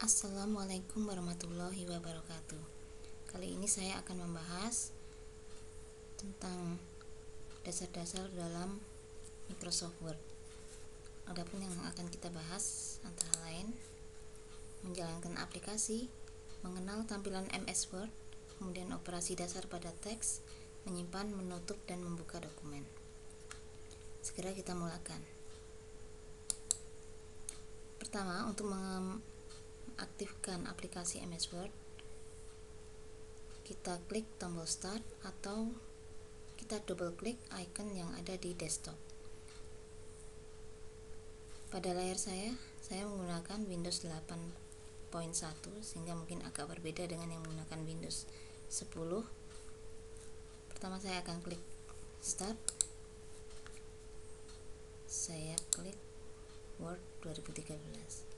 Assalamualaikum warahmatullahi wabarakatuh. Kali ini saya akan membahas tentang dasar-dasar dalam Microsoft Word. Adapun yang akan kita bahas antara lain menjalankan aplikasi, mengenal tampilan MS Word, kemudian operasi dasar pada teks, menyimpan, menutup, dan membuka dokumen. Segera kita mulakan. Pertama, untuk mengaktifkan aplikasi MS Word, kita klik tombol start atau kita double klik icon yang ada di desktop. Pada layar saya menggunakan Windows 8.1 sehingga mungkin agak berbeda dengan yang menggunakan Windows 10. Pertama saya akan klik start. Saya klik Word 2013.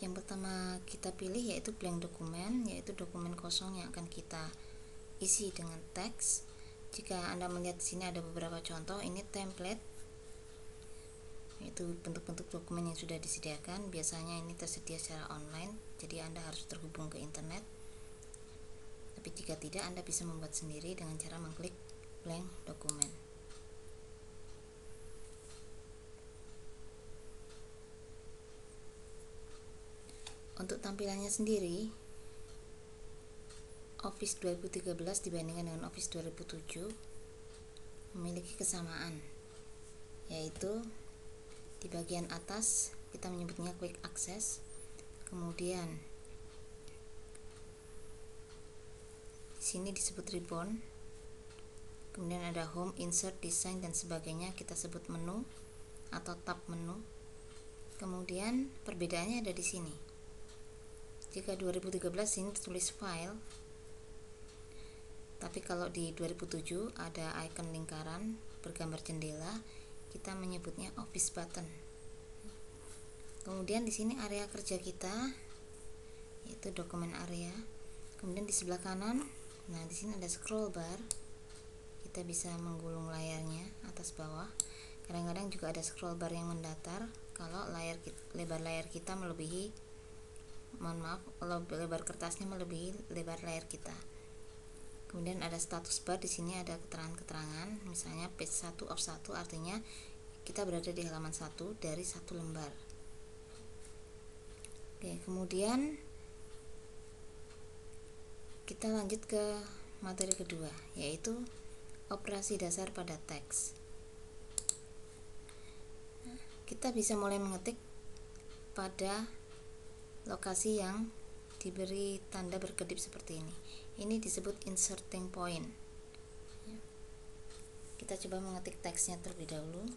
Yang pertama kita pilih yaitu blank dokumen, yaitu dokumen kosong yang akan kita isi dengan teks. Jika Anda melihat di sini ada beberapa contoh, ini template, yaitu bentuk-bentuk dokumen yang sudah disediakan. Biasanya ini tersedia secara online, jadi Anda harus terhubung ke internet. Tapi jika tidak, Anda bisa membuat sendiri dengan cara mengklik blank dokumen. Untuk tampilannya sendiri, Office 2013 dibandingkan dengan Office 2007 memiliki kesamaan, yaitu di bagian atas kita menyebutnya quick access, kemudian di sini disebut ribbon, kemudian ada home, insert, design, dan sebagainya kita sebut menu atau tab menu. Kemudian perbedaannya ada di sini. Jika 2013 ini tulis file, tapi kalau di 2007 ada icon lingkaran bergambar jendela, kita menyebutnya office button. Kemudian di sini area kerja kita, yaitu dokumen area. Kemudian di sebelah kanan, nah di sini ada scroll bar. Kita bisa menggulung layarnya atas bawah. Kadang-kadang juga ada scroll bar yang mendatar kalau lebar layar kita melebihi, lebar kertasnya melebihi lebar layar kita. Kemudian ada status bar, di sini ada keterangan-keterangan, misalnya page 1 of 1, artinya kita berada di halaman 1 dari 1 lembar. Oke, kemudian kita lanjut ke materi kedua, yaitu operasi dasar pada teks. Kita bisa mulai mengetik pada lokasi yang diberi tanda berkedip seperti ini. Ini disebut inserting point. Kita coba mengetik teksnya terlebih dahulu.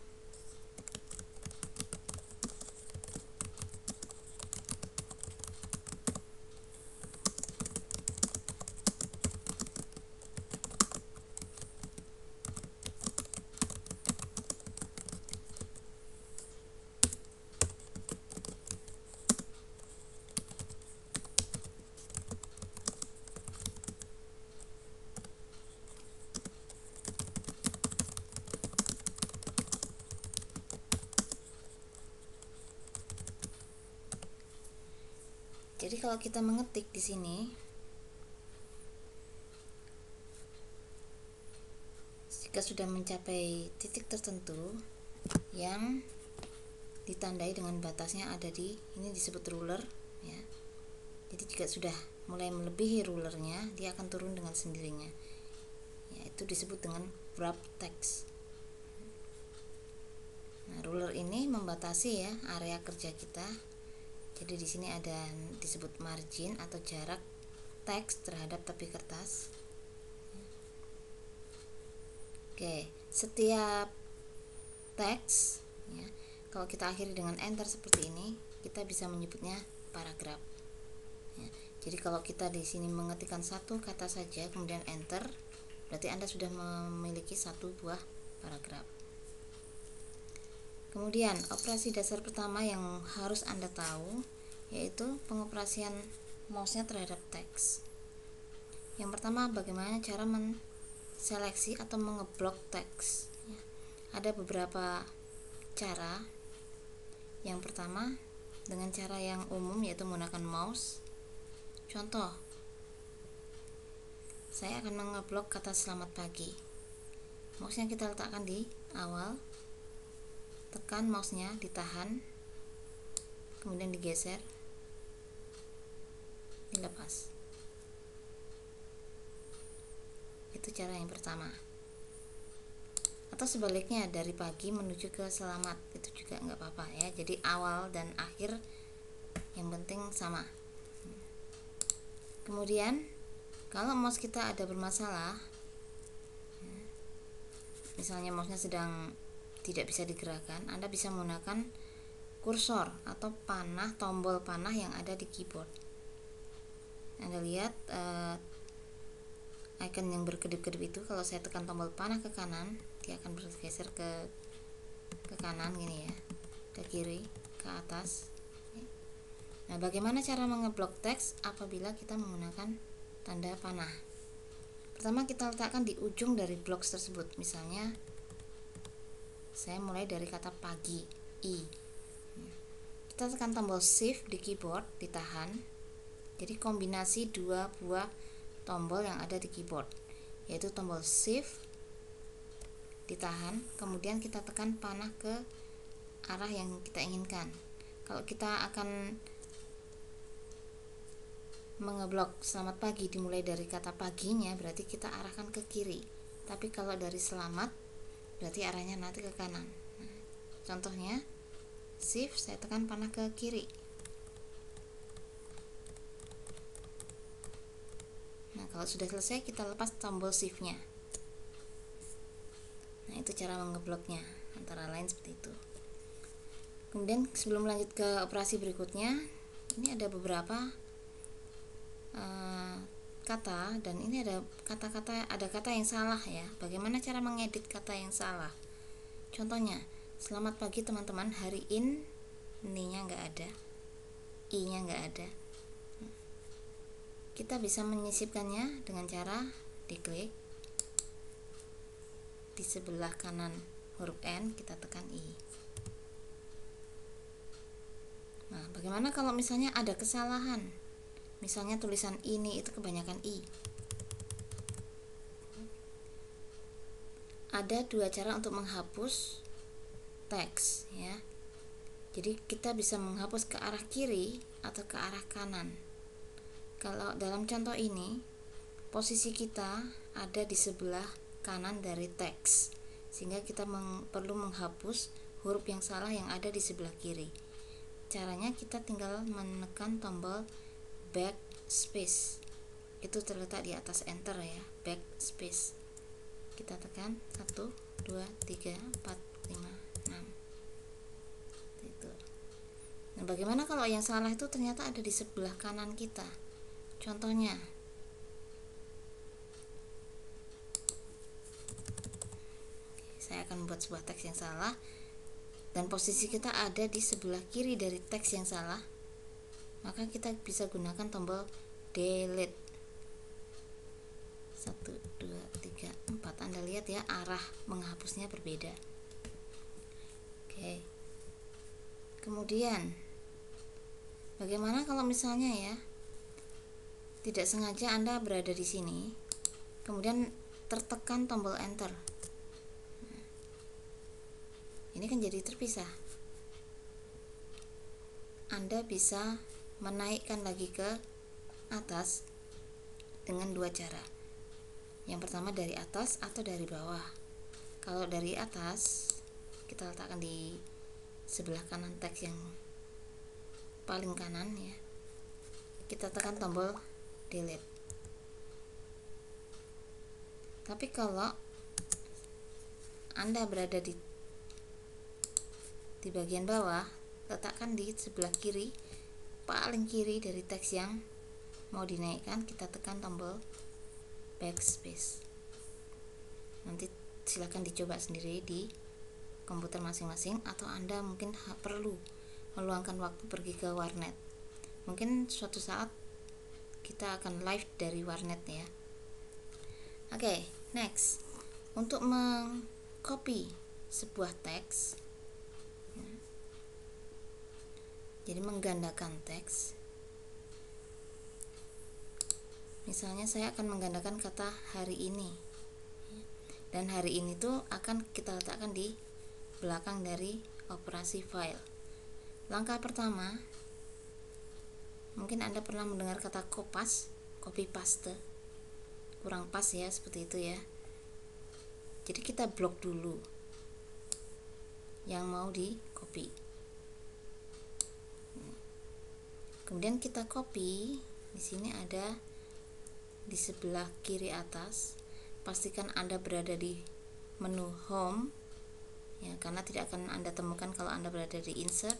Jadi kalau kita mengetik di sini, jika sudah mencapai titik tertentu yang ditandai dengan batasnya ada di ini disebut ruler, ya. Jadi jika sudah mulai melebihi rulernya, dia akan turun dengan sendirinya. Ya, itu disebut dengan wrap text. Nah, ruler ini membatasi ya area kerja kita. Jadi di sini ada disebut margin atau jarak teks terhadap tepi kertas. Oke, setiap teks ya, kalau kita akhiri dengan enter seperti ini, kita bisa menyebutnya paragraf. Ya, jadi kalau kita di sini mengetikkan satu kata saja kemudian enter, berarti Anda sudah memiliki satu buah paragraf. Kemudian operasi dasar pertama yang harus Anda tahu yaitu pengoperasian mouse-nya terhadap teks. Yang pertama, bagaimana cara menseleksi atau mengeblok teks. Ada beberapa cara. Yang pertama, dengan cara yang umum yaitu menggunakan mouse. Contoh, saya akan mengeblok kata selamat pagi. Mouse-nya kita letakkan di awal, tekan mouse-nya, ditahan, kemudian digeser, dilepas. Itu cara yang pertama. Atau sebaliknya, dari pagi menuju ke selamat, itu juga nggak apa-apa ya. Jadi awal dan akhir yang penting sama. Kemudian kalau mouse kita ada bermasalah, misalnya mouse-nya sedang tidak bisa digerakkan, Anda bisa menggunakan kursor atau panah, tombol panah yang ada di keyboard. Anda lihat icon yang berkedip-kedip itu, kalau saya tekan tombol panah ke kanan, dia akan bergeser ke kanan gini ya, ke kiri, ke atas. Nah, bagaimana cara mengeblok teks apabila kita menggunakan tanda panah? Pertama, kita letakkan di ujung dari blok tersebut. Misalnya saya mulai dari kata pagi, I. Kita tekan tombol shift di keyboard, ditahan. Jadi kombinasi dua buah tombol yang ada di keyboard, yaitu tombol shift, ditahan, kemudian kita tekan panah ke arah yang kita inginkan. Kalau kita akan mengeblok selamat pagi dimulai dari kata paginya, berarti kita arahkan ke kiri. Tapi kalau dari selamat, berarti arahnya nanti ke kanan. Nah, contohnya shift, saya tekan panah ke kiri. Nah, kalau sudah selesai, kita lepas tombol shift-nya. Nah, itu cara mengebloknya, antara lain seperti itu. Kemudian sebelum lanjut ke operasi berikutnya, ini ada beberapa kata, dan ini ada kata yang salah ya. Bagaimana cara mengedit kata yang salah? Contohnya, selamat pagi teman-teman, hari ini-nya nggak ada, i-nya nggak ada. Kita bisa menyisipkannya dengan cara diklik di sebelah kanan huruf N, kita tekan I. Nah, bagaimana kalau misalnya ada kesalahan? Misalnya tulisan ini itu kebanyakan I. Ada dua cara untuk menghapus teks ya. Jadi kita bisa menghapus ke arah kiri atau ke arah kanan. Kalau dalam contoh ini, posisi kita ada di sebelah kanan dari teks, sehingga kita perlu menghapus huruf yang salah yang ada di sebelah kiri. Caranya kita tinggal menekan tombol backspace. Itu terletak di atas enter ya, backspace. Kita tekan 1, 2, 3, 4, 5, 6. Itu. Nah, bagaimana kalau yang salah itu ternyata ada di sebelah kanan kita? Contohnya, saya akan membuat sebuah teks yang salah dan posisi kita ada di sebelah kiri dari teks yang salah, maka kita bisa gunakan tombol delete. 1, 2, 3, 4. Anda lihat ya, arah menghapusnya berbeda. Oke. Kemudian, bagaimana kalau misalnya ya, tidak sengaja Anda berada di sini, kemudian tertekan tombol enter. Ini kan jadi terpisah. Anda bisa menaikkan lagi ke atas dengan dua cara. Yang pertama dari atas atau dari bawah. Kalau dari atas, kita letakkan di sebelah kanan teks yang paling kanan ya. Kita tekan tombol delete. Tapi kalau Anda berada di bagian bawah, letakkan di sebelah kiri, paling kiri dari teks yang mau dinaikkan, kita tekan tombol backspace. Nanti silakan dicoba sendiri di komputer masing-masing, atau Anda mungkin perlu meluangkan waktu pergi ke warnet. Mungkin suatu saat kita akan live dari warnet ya. Oke, next. Untuk mengcopy sebuah teks, jadi menggandakan teks. Misalnya saya akan menggandakan kata hari ini, dan hari ini tuh akan kita letakkan di belakang dari operasi file. Langkah pertama, mungkin Anda pernah mendengar kata copy paste. Kurang pas ya, seperti itu ya. Jadi kita blok dulu yang mau di copy. Kemudian kita copy. Di sini ada di sebelah kiri atas. Pastikan Anda berada di menu home ya, karena tidak akan Anda temukan kalau Anda berada di insert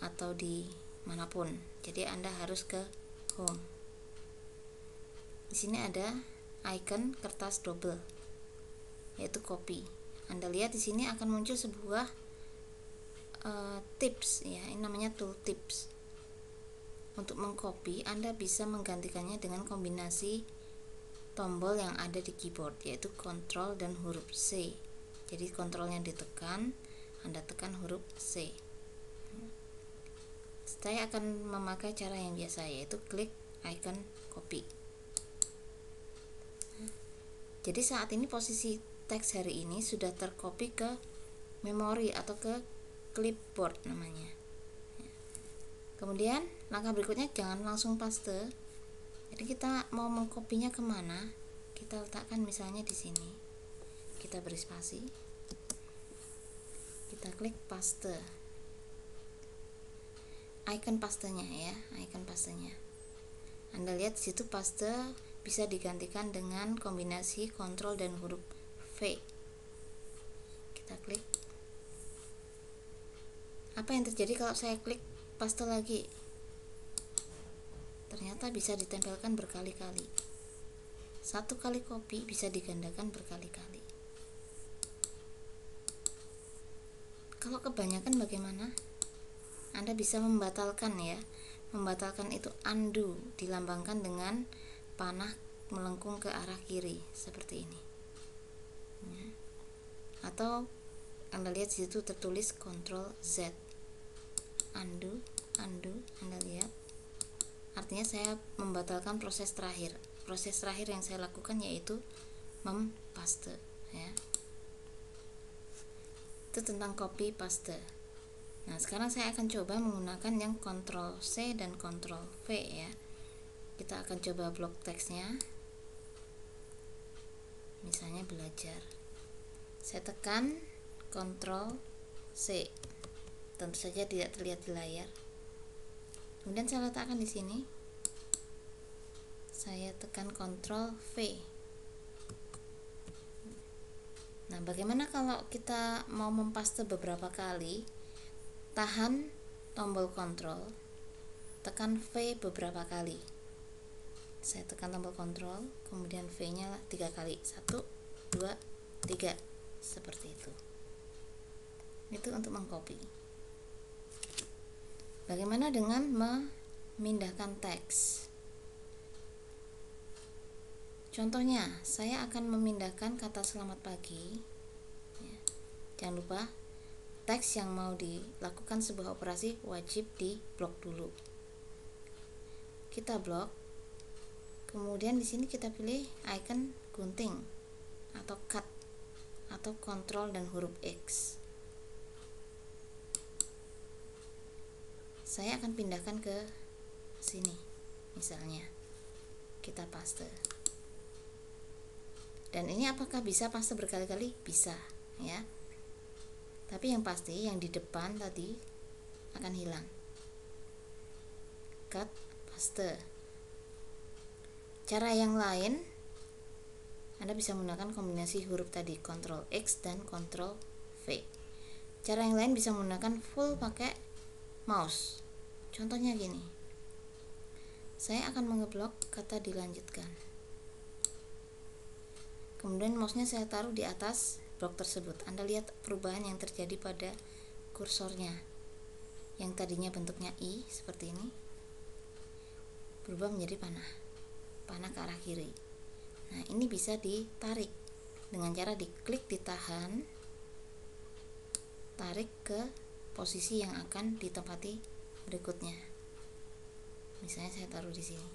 atau di manapun. Jadi Anda harus ke home. Di sini ada icon kertas double, yaitu copy. Anda lihat di sini akan muncul sebuah tips ya, ini namanya tool tips. Untuk mengcopy, Anda bisa menggantikannya dengan kombinasi tombol yang ada di keyboard, yaitu Ctrl dan huruf C. Jadi kontrolnya ditekan, Anda tekan huruf C. Saya akan memakai cara yang biasa, yaitu klik icon copy. Jadi saat ini posisi teks hari ini sudah tercopy ke memori atau ke clipboard namanya. Kemudian langkah berikutnya jangan langsung paste. Jadi kita mau mengkopinya kemana? Kita letakkan misalnya di sini. Kita beri spasi. Kita klik paste. Icon pastenya ya, icon pastenya. Anda lihat di situ paste bisa digantikan dengan kombinasi Ctrl dan huruf V. Kita klik. Apa yang terjadi kalau saya klik paste lagi? Ternyata bisa ditempelkan berkali-kali. Satu kali copy bisa digandakan berkali-kali. Kalau kebanyakan bagaimana? Anda bisa membatalkan ya. Membatalkan itu undo, dilambangkan dengan panah melengkung ke arah kiri seperti ini. Ya. Atau Anda lihat di situ tertulis Ctrl Z. Undo, Anda lihat. Artinya saya membatalkan proses terakhir. Proses terakhir yang saya lakukan yaitu mempaste ya. Itu tentang copy paste. Nah, sekarang saya akan coba menggunakan yang Ctrl C dan Ctrl V ya. Kita akan coba blok teksnya. Misalnya belajar. Saya tekan Ctrl C. Tentu saja tidak terlihat di layar. Kemudian saya letakkan di sini. Saya tekan Ctrl V. Nah, bagaimana kalau kita mau mempaste beberapa kali? Tahan tombol Ctrl, tekan V beberapa kali. Saya tekan tombol Ctrl, kemudian V-nya 3 kali. 1, 2, 3. Seperti itu. Itu untuk mengcopy. Bagaimana dengan memindahkan teks? Contohnya, saya akan memindahkan kata selamat pagi. Ya. Jangan lupa, teks yang mau dilakukan sebuah operasi wajib di blok dulu. Kita blok. Kemudian di sini kita pilih icon gunting atau cut atau Ctrl dan huruf X. Saya akan pindahkan ke sini. Misalnya, kita paste. Dan ini apakah bisa paste berkali-kali? Bisa, ya. Tapi yang pasti yang di depan tadi akan hilang. Cut, paste. Cara yang lain, Anda bisa menggunakan kombinasi huruf tadi, Ctrl X dan Ctrl V. Cara yang lain bisa menggunakan full pakai mouse. Contohnya gini. Saya akan mengeblok kata dilanjutkan. Kemudian mouse-nya saya taruh di atas blok tersebut. Anda lihat perubahan yang terjadi pada kursornya, yang tadinya bentuknya I seperti ini berubah menjadi panah ke arah kiri. Nah, ini bisa ditarik dengan cara diklik, ditahan, tarik ke posisi yang akan ditempati berikutnya. Misalnya saya taruh di sini,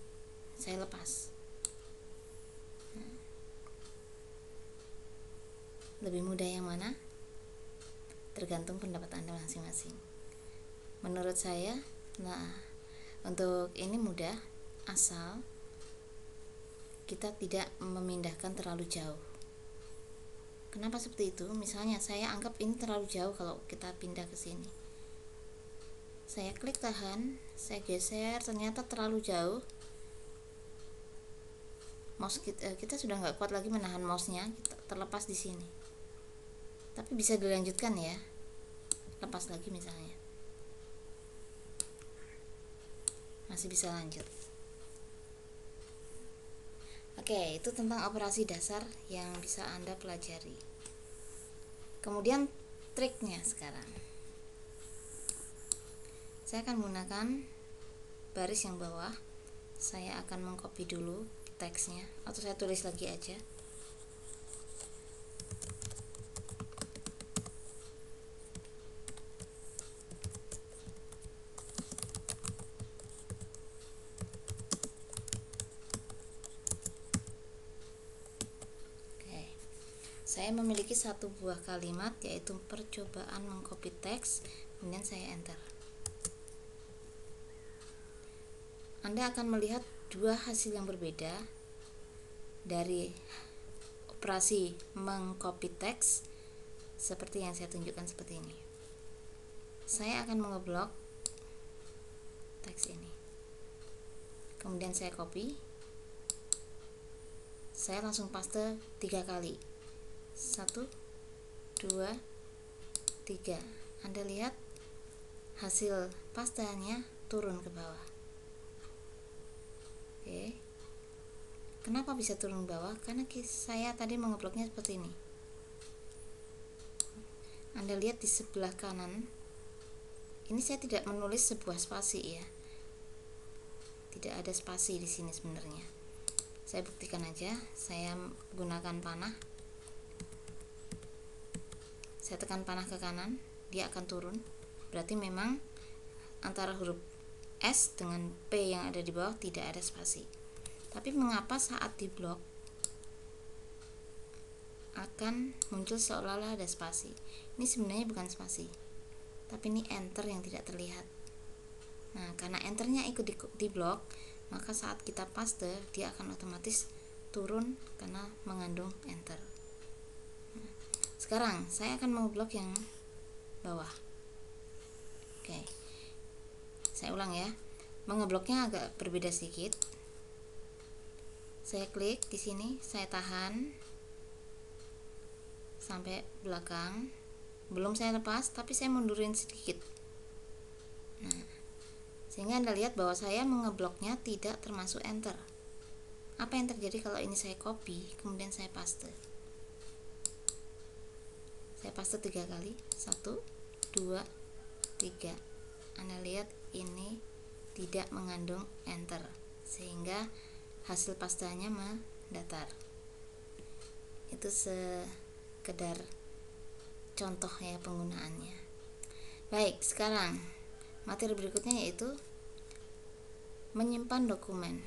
saya lepas. Nah, lebih mudah yang mana? Tergantung pendapat Anda masing-masing. Menurut saya, untuk ini mudah, asal kita tidak memindahkan terlalu jauh. Kenapa seperti itu? Misalnya saya anggap ini terlalu jauh kalau kita pindah ke sini. Saya klik tahan, saya geser, ternyata terlalu jauh. Mouse kita sudah nggak kuat lagi menahan mouse-nya, kita terlepas di sini. Tapi bisa dilanjutkan ya. Lepas lagi misalnya. Masih bisa lanjut. Oke, itu tentang operasi dasar yang bisa Anda pelajari. Kemudian triknya sekarang. Saya akan menggunakan baris yang bawah. Saya akan mengcopy dulu teksnya, atau saya tulis lagi aja. Saya memiliki satu buah kalimat, yaitu percobaan mengcopy teks, kemudian saya enter. Anda akan melihat dua hasil yang berbeda dari operasi mengcopy teks seperti yang saya tunjukkan seperti ini. Saya akan mengeblok teks ini, kemudian saya copy, saya langsung paste 3 kali. 1, 2, 3. Anda lihat hasil pastanya turun ke bawah. Oke. Kenapa bisa turun ke bawah? Karena saya tadi mengebloknya seperti ini. Anda lihat di sebelah kanan. Ini saya tidak menulis sebuah spasi ya. Tidak ada spasi di sini sebenarnya. Saya buktikan aja. Saya gunakan panah. Saya tekan panah ke kanan, dia akan turun. Berarti memang antara huruf S dengan P yang ada di bawah tidak ada spasi. Tapi mengapa saat di blok akan muncul seolah-olah ada spasi? Ini sebenarnya bukan spasi, tapi ini enter yang tidak terlihat. Nah, karena enternya ikut di blok, maka saat kita paste dia akan otomatis turun karena mengandung enter. Sekarang saya akan mengeblok yang bawah. Oke. Saya ulang ya. Mengebloknya agak berbeda sedikit. Saya klik di sini, saya tahan sampai belakang. Belum saya lepas, tapi saya mundurin sedikit. Nah, sehingga Anda lihat bahwa saya mengebloknya tidak termasuk enter. Apa yang terjadi kalau ini saya copy, kemudian saya paste? Saya paste 3 kali, 1, 2, 3. Anda lihat ini tidak mengandung enter, sehingga hasil pastanya mendatar. Itu sekedar contoh ya penggunaannya. Baik, sekarang materi berikutnya yaitu menyimpan dokumen.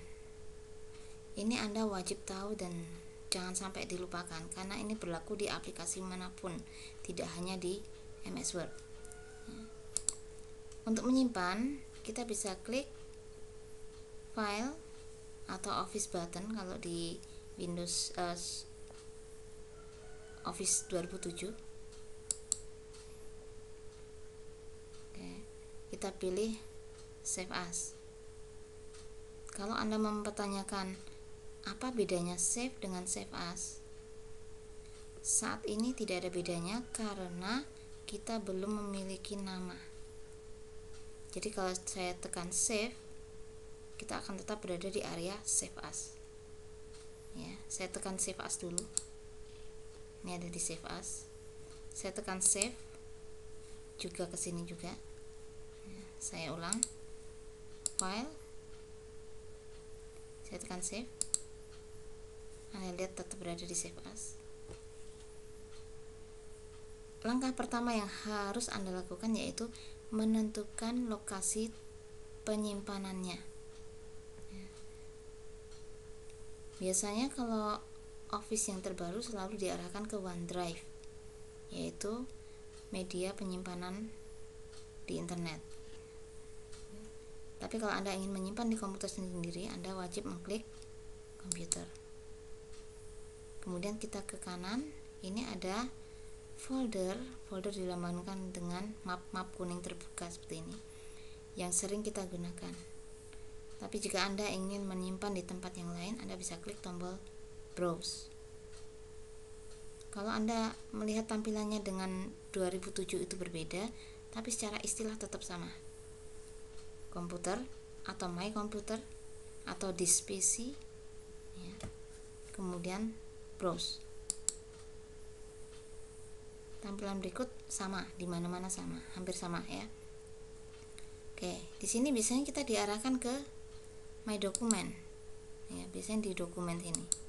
Ini Anda wajib tahu dan jangan sampai dilupakan, karena ini berlaku di aplikasi manapun, tidak hanya di MS Word. Untuk menyimpan, kita bisa klik file atau office button kalau di Windows Office 2007. Oke, kita pilih save as. Kalau Anda mempertanyakan apa bedanya save dengan save as, saat ini tidak ada bedanya karena kita belum memiliki nama. Jadi kalau saya tekan save, kita akan tetap berada di area save as. Ya, saya tekan save as dulu. Ini ada di save as. Saya tekan save, juga ke sini juga. Saya ulang, file, saya tekan save. Anda lihat tetap berada di save as. Langkah pertama yang harus Anda lakukan yaitu menentukan lokasi penyimpanannya. Biasanya kalau Office yang terbaru selalu diarahkan ke OneDrive, yaitu media penyimpanan di internet. Tapi kalau Anda ingin menyimpan di komputer sendiri, Anda wajib mengklik komputer. Kemudian kita ke kanan, ini ada folder dilambangkan dengan map kuning terbuka seperti ini, yang sering kita gunakan. Tapi jika Anda ingin menyimpan di tempat yang lain, Anda bisa klik tombol browse. Kalau Anda melihat tampilannya dengan 2007 itu berbeda, tapi secara istilah tetap sama. Komputer atau my computer atau this PC, ya. Kemudian browse. Tampilan berikut sama, di mana-mana sama, hampir sama ya. Oke, di sini biasanya kita diarahkan ke my document. Ya, biasanya di dokumen ini.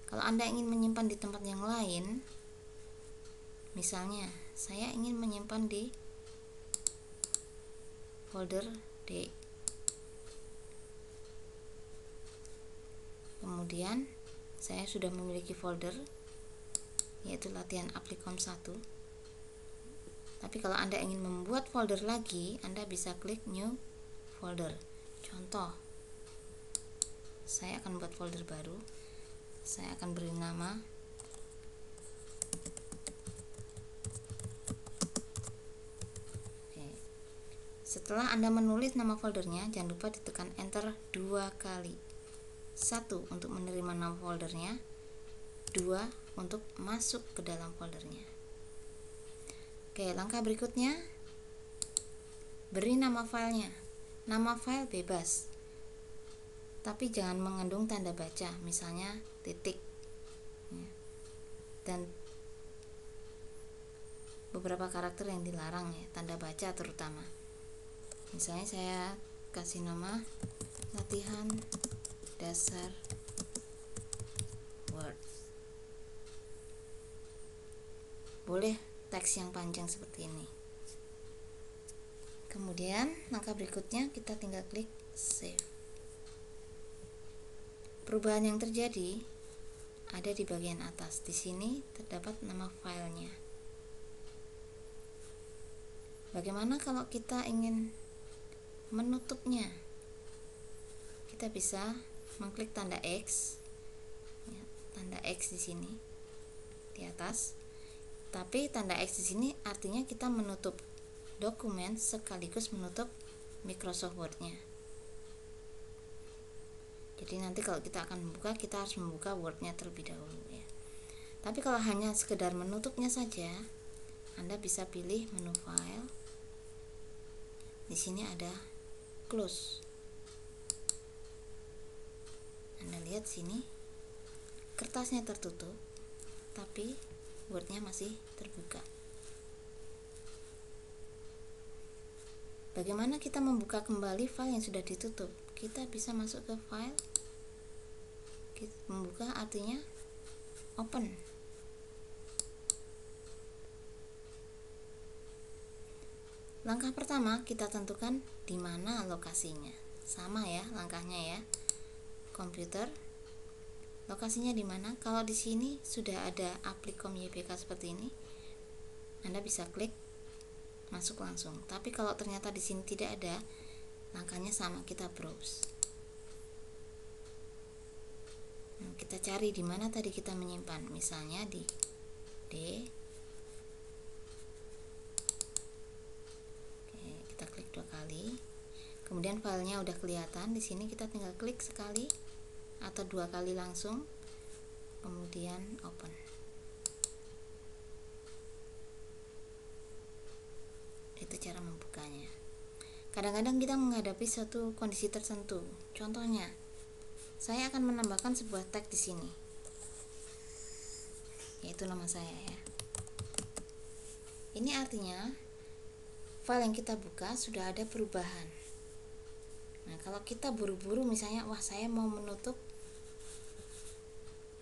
Kalau Anda ingin menyimpan di tempat yang lain, misalnya saya ingin menyimpan di folder D. Kemudian saya sudah memiliki folder, yaitu latihan Applicom 1. Tapi kalau Anda ingin membuat folder lagi, Anda bisa klik new folder. Contoh, saya akan buat folder baru. Saya akan beri nama Setelah Anda menulis nama foldernya, jangan lupa ditekan enter 2 kali. 1 untuk menerima nama foldernya, 2 untuk masuk ke dalam foldernya. Oke, langkah berikutnya, beri nama filenya. Nama file bebas, tapi jangan mengandung tanda baca, misalnya titik, dan beberapa karakter yang dilarang ya, tanda baca terutama. Misalnya saya kasih nama latihan dasar Word. Boleh teks yang panjang seperti ini. Kemudian langkah berikutnya kita tinggal klik save. Perubahan yang terjadi ada di bagian atas. Di sini terdapat nama filenya. Bagaimana kalau kita ingin menutupnya? Kita bisa mengklik tanda X, ya, tanda X di sini di atas. Tapi tanda X di sini artinya kita menutup dokumen sekaligus menutup Microsoft Word-nya. Jadi nanti kalau kita akan membuka, kita harus membuka Word-nya terlebih dahulu ya. Tapi kalau hanya sekedar menutupnya saja, Anda bisa pilih menu file. Di sini ada close. Anda lihat sini, kertasnya tertutup, tapi Word-nya masih terbuka. Bagaimana kita membuka kembali file yang sudah ditutup? Kita bisa masuk ke file, membuka artinya open. Langkah pertama kita tentukan di mana lokasinya. Sama ya langkahnya ya. Komputer, lokasinya di mana? Kalau di sini sudah ada Applicom YPK seperti ini, Anda bisa klik masuk langsung. Tapi kalau ternyata di sini tidak ada, langkahnya sama, kita browse. Nah, kita cari di mana tadi kita menyimpan, misalnya di D. Oke, kita klik 2 kali. Kemudian filenya udah kelihatan. Di sini kita tinggal klik sekali atau 2 kali langsung, kemudian open. Itu cara membukanya. Kadang-kadang kita menghadapi suatu kondisi tertentu. Contohnya, saya akan menambahkan sebuah tag di sini. yaitu nama saya ya. Ini artinya file yang kita buka sudah ada perubahan. Nah, kalau kita buru-buru misalnya, wah saya mau menutup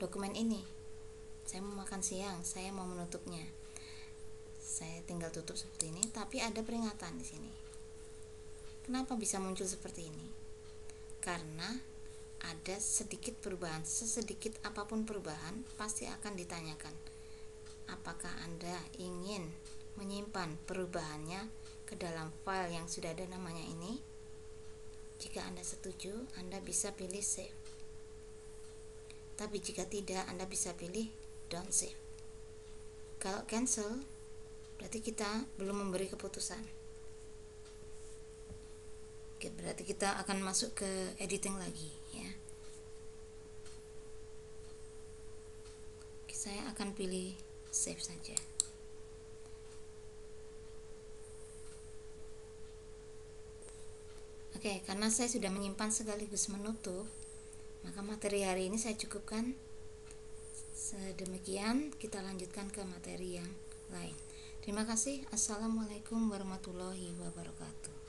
dokumen ini, saya mau makan siang, saya mau menutupnya, saya tinggal tutup seperti ini, tapi ada peringatan di sini. Kenapa bisa muncul seperti ini? Karena ada sedikit perubahan, sesedikit apapun perubahan pasti akan ditanyakan. Apakah Anda ingin menyimpan perubahannya ke dalam file yang sudah ada namanya ini? Jika Anda setuju, Anda bisa pilih save. Tapi jika tidak, Anda bisa pilih don't save. Kalau cancel, berarti kita belum memberi keputusan. Oke, berarti kita akan masuk ke editing lagi ya. Oke, saya akan pilih save saja. Oke, karena saya sudah menyimpan sekaligus menutup, maka materi hari ini saya cukupkan sedemikian. Kita lanjutkan ke materi yang lain. Terima kasih. Assalamualaikum warahmatullahi wabarakatuh.